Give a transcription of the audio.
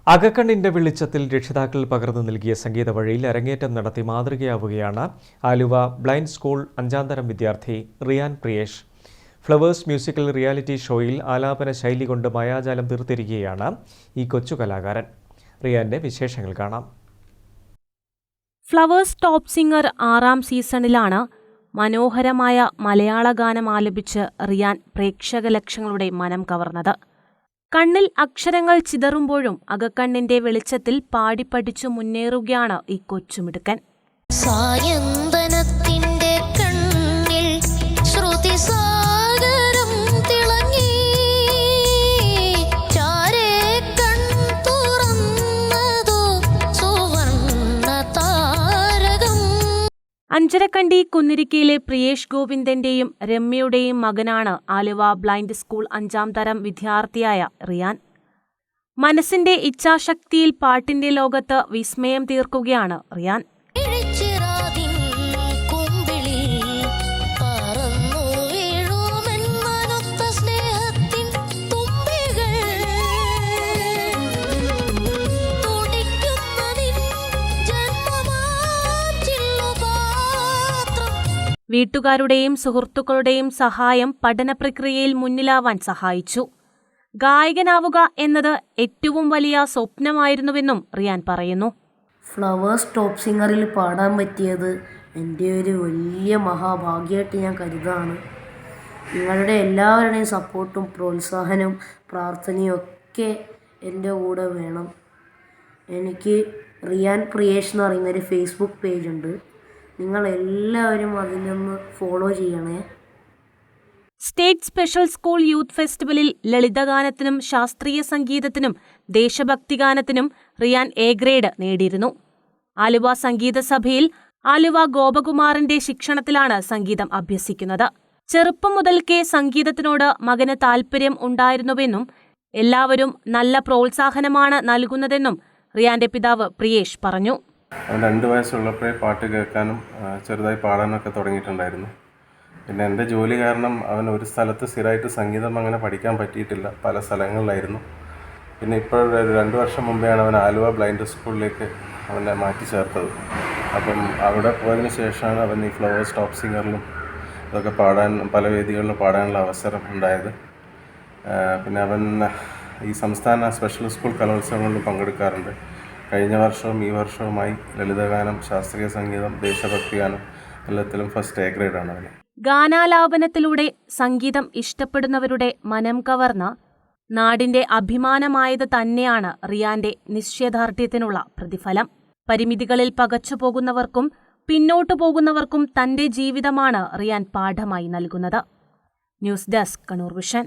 അകക്കണ്ണിന്റെ വെളിച്ചത്തിൽ രക്ഷിതാക്കൾ പകർന്നു നൽകിയ സംഗീത വഴിയിൽ അരങ്ങേറ്റം നടത്തി മാതൃകയാവുകയാണ് ആലുവ ബ്ലൈൻഡ് സ്കൂൾ 5ാം തരം വിദ്യാർത്ഥി Riyan Priyesh. Flowers musical reality ഷോയിൽ ആലാപന ശൈലി കൊണ്ട് മായാജാലം തീർത്തിരിക്കുകയാണ് ഈ കൊച്ചു കലാകാരൻ. റിയാന്റെ വിശേഷങ്ങൾ കാണാം. ഫ്ലവേഴ്സ് ടോപ്പ് സിംഗർ 6ാം സീസണിലാണ് മനോഹരമായ മലയാള ഗാനം ആലപിച്ച് റിയാൻ പ്രേക്ഷക ലക്ഷങ്ങളുടെ മനം കവർന്നത്. കണ്ണിൽ അക്ഷരങ്ങൾ ചിതറുമ്പോഴും അകക്കണ്ണിന്റെ വെളിച്ചത്തിൽ പാടിപ്പഠിച്ചു മുന്നേറുകയാണ് ഈ കൊച്ചുമിടുക്കൻ. സായന്തനത്തിന്റെ കണ്ണിൽ ശ്രുതിസാഗരം തിളങ്ങി ചാരേ കൺ തുറന്നതോ സുവർണ്ണ താരകം. അഞ്ചരക്കണ്ടി കുന്നിരിക്കയിലെ പ്രിയേഷ് ഗോവിന്ദന്റെയും രമ്യയുടെയും മകനാണ് ആലുവ ബ്ലൈൻഡ് സ്കൂൾ 5ാം തരം വിദ്യാർത്ഥിയായ റിയാൻ. മനസ്സിന്റെ ഇച്ഛാശക്തിയിൽ പാട്ടിന്റെ ലോകത്ത് വിസ്മയം തീർക്കുകയാണ് റിയാൻ. വീട്ടുകാരുടെയും സുഹൃത്തുക്കളുടെയും സഹായം പഠന പ്രക്രിയയിൽ മുന്നിലാവാൻ സഹായിച്ചു. ഗായകനാവുക എന്നത് ഏറ്റവും വലിയ സ്വപ്നമായിരുന്നുവെന്നും റിയാൻ പറയുന്നു. ഫ്ലവേഴ്സ് ടോപ്പ് സിംഗറിൽ പാടാൻ പറ്റിയത് എൻ്റെ ഒരു വലിയ മഹാഭാഗ്യമായിട്ട് ഞാൻ കരുതാണ്. നിങ്ങളുടെ എല്ലാവരുടെയും സപ്പോർട്ടും പ്രോത്സാഹനവും പ്രാർത്ഥനയും ഒക്കെ എൻ്റെ കൂടെ വേണം. എനിക്ക് റിയാൻ പ്രിയേഷ് എന്ന് പറയുന്നൊരു ഫേസ്ബുക്ക് പേജുണ്ട്. നിങ്ങളെല്ലാവരും അതിനൊന്ന് ഫോളോ ചെയ്യണേ. സ്റ്റേറ്റ് സ്പെഷ്യൽ സ്കൂൾ യൂത്ത് ഫെസ്റ്റിവലിൽ ലളിതഗാനത്തിനും ശാസ്ത്രീയ സംഗീതത്തിനും ദേശഭക്തിഗാനത്തിനും റിയാൻ എ ഗ്രേഡ് നേടിയിരുന്നു. ആലുവ സംഗീത സഭയിൽ ആലുവ ഗോപകുമാറിന്റെ ശിക്ഷണത്തിലാണ് സംഗീതം അഭ്യസിക്കുന്നത്. ചെറുപ്പം മുതൽക്കേ സംഗീതത്തിനോട് മകന് താൽപര്യം ഉണ്ടായിരുന്നുവെന്നും എല്ലാവരും നല്ല പ്രോത്സാഹനമാണ് നൽകുന്നതെന്നും റിയാന്റെ പിതാവ് പ്രിയേഷ് പറഞ്ഞു. അവൻ 2 വയസ്സുള്ളപ്പോഴേ പാട്ട് കേൾക്കാനും ചെറുതായി പാടാനൊക്കെ തുടങ്ങിയിട്ടുണ്ടായിരുന്നു. പിന്നെ എൻ്റെ ജോലി കാരണം അവൻ ഒരു സ്ഥലത്ത് സ്ഥിരമായിട്ട് സംഗീതം അങ്ങനെ പഠിക്കാൻ പറ്റിയിട്ടില്ല, പല സ്ഥലങ്ങളിലായിരുന്നു. പിന്നെ ഇപ്പോൾ 2 വർഷം മുമ്പെയാണ് അവൻ ആലുവ ബ്ലൈൻഡ് സ്കൂളിലേക്ക് അവനെ മാറ്റി ചേർത്തത്. അപ്പം അവിടെ പോയതിന് ശേഷമാണ് അവൻ ഈ ഫ്ലവേഴ്സ് ടോപ്പ് സിംഗറിലും ഇതൊക്കെ പാടാൻ, പല വേദികളിലും പാടാനുള്ള അവസരം ഉണ്ടായത്. പിന്നെ അവൻ ഈ സംസ്ഥാന സ്പെഷ്യൽ സ്കൂൾ കലോത്സവങ്ങളിലും പങ്കെടുക്കാറുണ്ട്. കഴിഞ്ഞ വർഷവും ഈ വർഷവുമായി ലളിതഗാനം, ശാസ്ത്രീയ സംഗീതം, ദേശഭക്തി ഗാനം എല്ലാത്തിലും ഫസ്റ്റ് എ ഗ്രേഡാണ് അവന്. ഗാനാലാപനത്തിലൂടെ സംഗീതം ഇഷ്ടപ്പെടുന്നവരുടെ മനം കവർന്ന നാടിന്റെ അഭിമാനമായത് തന്നെയാണ് റിയാന്റെ നിശ്ചയദാർഢ്യത്തിനുള്ള പ്രതിഫലം. പരിമിതികളിൽ പകച്ചുപോകുന്നവർക്കും പിന്നോട്ടു പോകുന്നവർക്കും തന്റെ ജീവിതമാണ് റിയാൻ പാഠമായി നൽകുന്നത്. News desk Kannur vision.